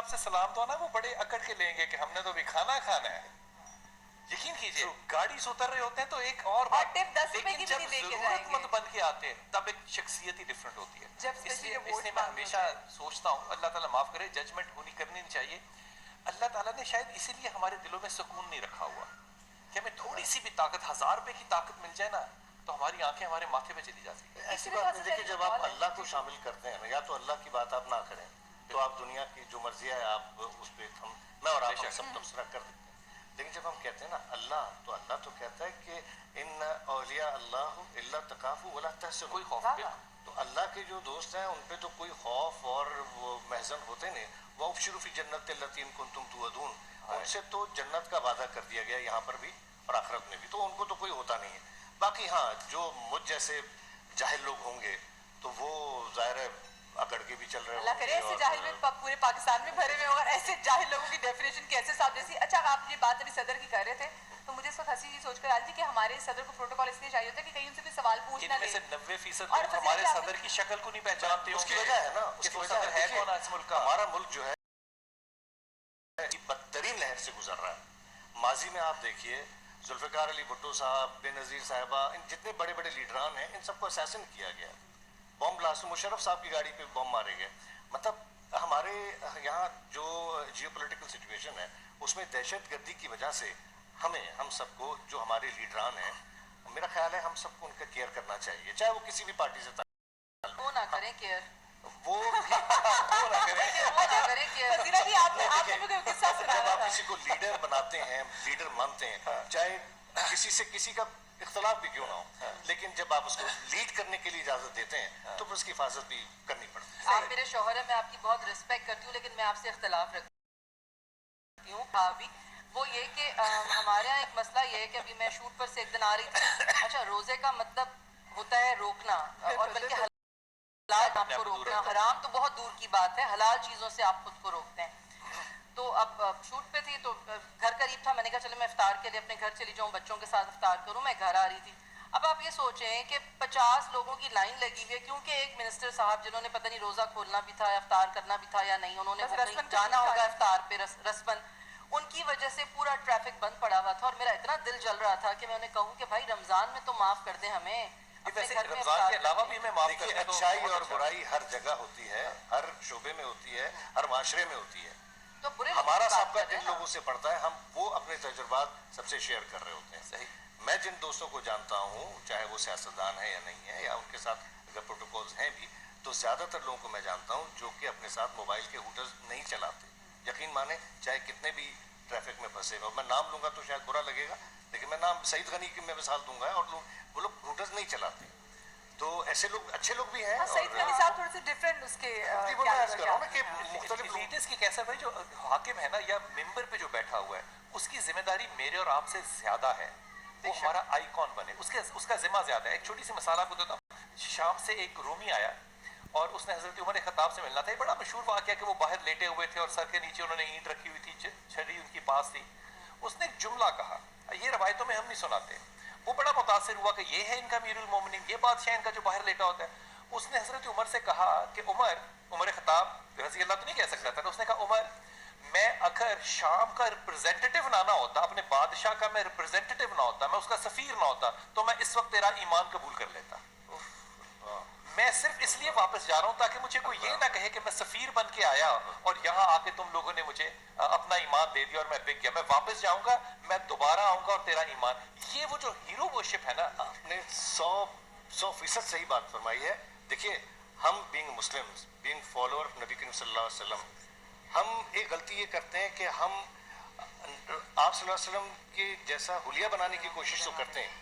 آپ سے سلام دو نا وہ بڑے اکڑ کے لیں گے کہ ہم نے تو بھی کھانا کھانا ہے. یقین کیجئے گاڑی سے اتر رہے ہوتے ہیں تو ایک اور بات, لیکن جب ضرورت مند بن کے آتے ہیں تب ایک شخصیت ہی ڈفرنٹ ہوتی ہے. اس لیے میں ہمیشہ سوچتا ہوں, اللہ تعالیٰ معاف کرے, ججمنٹ ہونی کرنی نہیں چاہیے. اللہ تعالیٰ نے شاید اسی لیے ہمارے دلوں میں سکون نہیں رکھا ہوا کہ ہمیں تھوڑی سی بھی طاقت, 1000 روپے کی طاقت مل جائے نا تو ہماری آنکھیں ہمارے ماتھے پہ چلی جاتی ہیں. ایسی بات نہیں. دیکھیں جب آپ اللہ کو شامل کرتے ہیں, یا تو اللہ کی بات آپ نہ کریں, تو آپ دنیا کی جو مرضی ہے آپ اس پہ میں اور آپ سب تبصرہ کر دیتے ہیں. لیکن جب ہم کہتے ہیں نا اللہ, تو اللہ تو کہتا ہے کہ ان اولیاء اللہ الا تخافوا ولا تحزنوا, کوئی خوف نہیں. تو اللہ کے جو دوست ہیں ان پہ تو کوئی خوف اور وہ محزن ہوتے نہیں. وابشروا فی جنت التی کنتم توعدون, ان سے تو جنت کا وعدہ کر دیا گیا یہاں پر بھی اور آخرت میں بھی, تو ان کو تو کوئی ہوتا نہیں ہے. باقی ہاں جو مجھ جیسے جاہل لوگ ہوں گے تو وہ ظاہر ہے اکڑ کے بھی چل رہے اللہ کرے ایسے جاہل میں پورے پاکستان میں بھرے ہوئے اور ایسے جاہل لوگوں کی ڈیفینیشن کیسے صاحب جیسی. اچھا آپ یہ بات ابھی صدر کی کر رہے تھے تو مجھے اس وقت ہنسی سوچ کر آ رہی تھی کہ ہمارے صدر کو پروٹوکول اس لیے چاہیے ہوتا ہے کہ کہیں ان سے کوئی سوال پوچھ نہ لے. ان میں سے 90% لوگ ہمارے صدر کی شکل کو نہیں پہچانتے. اس کی وجہ ہے نا, اس کی وجہ ہے کون اس ملک کا. ہمارا ملک جو ہے بدترین لہر سے گزر رہا ہے. ماضی میں آپ دیکھیے ذوالفقار علی بھٹو صاحب, بے نظیر صاحبہ, ان جتنے بڑے بڑے لیڈران ہیں ان سب کو اسیسن کیا گیا, بم بلاسٹ, مشرف صاحب کی گاڑی پہ بم مارے گئے. مطلب ہمارے یہاں جو جیو پولیٹیکل سچویشن ہے اس میں دہشت گردی کی وجہ سے ہم سب کو, جو ہمارے لیڈران ہیں, میرا خیال ہے ہم سب کو ان کا کیئر کرنا چاہیے, چاہے وہ کسی بھی پارٹی سے وہ نہ کریں کیئر, وہ نہ کریں. جب آپ کسی کو لیڈر بناتے ہیں, لیڈر مانتے ہیں, چاہے کسی سے کسی کا اختلاف بھی کیوں نہ ہو, لیکن جب آپ اس کو لیڈ کرنے کے لیے اجازت دیتے ہیں تو پھر اس کی حفاظت بھی کرنی پڑتی ہے. آپ میرے شوہر ہیں, میں آپ کی بہت رسپیکٹ کرتی ہوں, لیکن میں آپ سے اختلاف رکھتی ہوں. بھی وہ یہ کہ ہمارے یہاں ایک مسئلہ یہ ہے کہ ابھی میں شوٹ پر سے ایک دن آ رہی تھی. اچھا روزے کا مطلب ہوتا ہے روکنا, اور بلکہ حلال آپ کو روکنا, حرام تو بہت دور کی بات ہے, حلال چیزوں سے آپ خود کو روکتے ہیں. تو اب شوٹ پہ تھی تو گھر قریب تھا, میں نے کہا چلو میں افطار کے لیے اپنے گھر چلی جاؤں, بچوں کے ساتھ افطار کروں. میں گھر آ رہی تھی. اب آپ یہ سوچیں کہ 50 لوگوں کی لائن لگی ہوئی ہے, کیونکہ ایک منسٹر صاحب جنہوں نے پتہ نہیں روزہ کھولنا بھی تھا, افطار کرنا بھی تھا یا نہیں, انہوں نے جانا ہوگا افطار پہ رسمن, ان کی وجہ سے پورا ٹریفک بند پڑا ہوا تھا. اور میرا اتنا دل جل رہا تھا کہ میں انہیں کہوں کہ بھائی رمضان میں تو معاف کر دیں ہمیں, رمضان کے علاوہ بھی ہمیں معاف کریں. اچھائی اور برائی ہر جگہ ہوتی ہے, ہر شعبے میں ہوتی ہے, ہر معاشرے میں ہوتی ہے. تو ہمارا سابقہ جن لوگوں سے پڑتا ہے, ہم وہ اپنے تجربات سب سے شیئر کر رہے ہوتے ہیں. صحیح. میں جن دوستوں کو جانتا ہوں, چاہے وہ سیاستدان ہے یا نہیں ہے, یا ان کے ساتھ اگر پروٹوکولز ہیں بھی, تو زیادہ تر لوگوں کو میں جانتا ہوں جو کہ اپنے ساتھ موبائل کے ہوٹرز نہیں چلاتے. یقین مانیں چاہے کتنے بھی ٹریفک میں پھنسے ہو, میں نام لوں گا تو شاید برا لگے گا, لیکن میں نام سعید غنی کی میں مثال دوں گا, اور وہ لوگ ہوٹرز نہیں چلاتے. تو ایسے لوگ اچھے لوگ بھی ہیں. سعید غنی صاحب تھوڑے سے ڈیفرنٹ اس کے مختلف لیڈرز کی کیسا بھائی, جو حاکم ہے نا یا ممبر پہ جو بیٹھا ہوا ہے, اس کی ذمہ داری میرے اور آپ سے زیادہ ہے. وہ ہمارا آئیکن بنے, اس کا ذمہ زیادہ ہے. ایک چھوٹی سی مثال آپ کو دیتا ہوں. شام سے ایک رومی آیا اور اس نے حضرت عمر خطاب سے ملنا تھا. یہ بڑا مشہور واقعہ کہ وہ باہر لیٹے ہوئے تھے اور سر کے نیچے انہوں نے اینٹ رکھی ہوئی تھی, چھڑی ان کی پاس تھی. اس نے ایک جملہ کہا, یہ روایتوں میں ہم نہیں سناتے. وہ بڑا متاثر ہوا کہ یہ ہے ان کا امیر المومنین, یہ بادشاہ ان کا جو باہر لیٹا ہوتا ہے. اس نے حضرت عمر سے کہا کہ عمر خطاب رضی اللہ تو نہیں کہہ سکتا تھا, اس نے کہا عمر, میں اگر شام کا ریپرزینٹیٹیو نہ ہوتا, اپنے بادشاہ کا میں ریپرزینٹیٹیو نہ ہوتا, میں اس کا سفیر نہ ہوتا, تو میں اس وقت تیرا ایمان قبول کر لیتا. میں صرف اس لیے واپس جا رہا ہوں تاکہ مجھے کوئی یہ نہ کہے کہ میں سفیر بن کے آیا اور یہاں آ کے تم لوگوں نے مجھے اپنا ایمان دے دیا اور میں بک گیا. میں واپس جاؤں گا, میں دوبارہ آؤں گا اور تیرا ایمان. یہ وہ جو ہیرو ورشپ ہے نا, آپ نے 100% صحیح بات فرمائی ہے. دیکھیے ہم بینگ مسلمز, بینگ فالوور نبی کریم صلی اللہ علیہ وسلم, ہم ایک غلطی یہ کرتے ہیں کہ ہم آپ صلی اللہ علیہ وسلم کے جیسا حلیہ بنانے کی کوشش تو کرتے ہیں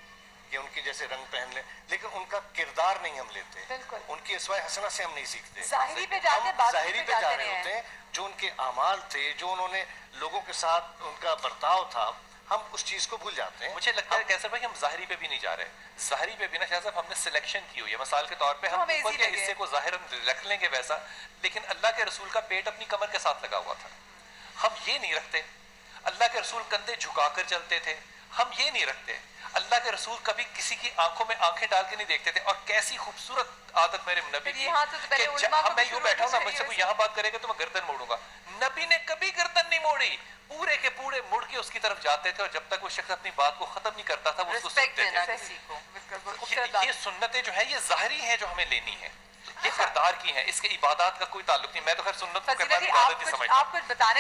کہ ان کے جیسے رنگ پہن لیں, لیکن ان کا کردار نہیں ہم لیتے, ان کی اسوائے حسنہ سے ہم نہیں سیکھتے. ظاہری پہ ظاہری پہ جا رہے ہوتے ہیں. جو ان کے اعمال تھے, جو انہوں نے لوگوں کے ساتھ ان کا برتاؤ تھا, ہم اس چیز کو بھول جاتے ہیں. مجھے لگتا ہے کیسا بھائی ہم ظاہری پہ بھی نہیں جا رہے. ظاہری پہ بھی نا شاہ صاحب ہم نے سلیکشن کی ہوئی ہے. مثال کے طور پہ ہم اوپر کے حصے کو ظاہراً رکھ لیں گے ویسا, لیکن اللہ کے رسول کا پیٹ اپنی کمر کے ساتھ لگا ہوا تھا. ہم یہ نہیں رکھتے. اللہ کے رسول کندھے جھکا کر چلتے تھے, ہم یہ نہیں رکھتے. اللہ کے رسول کبھی کسی کی آنکھوں میں آنکھیں ڈال کے نہیں دیکھتے تھے. اور کیسی خوبصورت عادت میرے نبی کی کہ میں یوں بیٹھا ہوں نا, مجھ سے کوئی یہاں بات کرے گا تو میں گردن موڑوں گا. نبی نے اس کی طرف جاتے تھے اور جب تک وہ شخص اپنی بات کو ختم نہیں کرتا تھا وہ اس کو رسپیکٹ سنتے دینا تھے. کسی کو. یہ سنتیں جو ہیں یہ ظاہری ہیں جو ہمیں لینی ہیں, یہ کردار کی ہیں, اس کے عبادات کا کوئی تعلق نہیں. میں تو خیر سنت کو فضیلہ کرنا جی عبادت ہی سمجھتا ہوں. آپ کچھ بتانے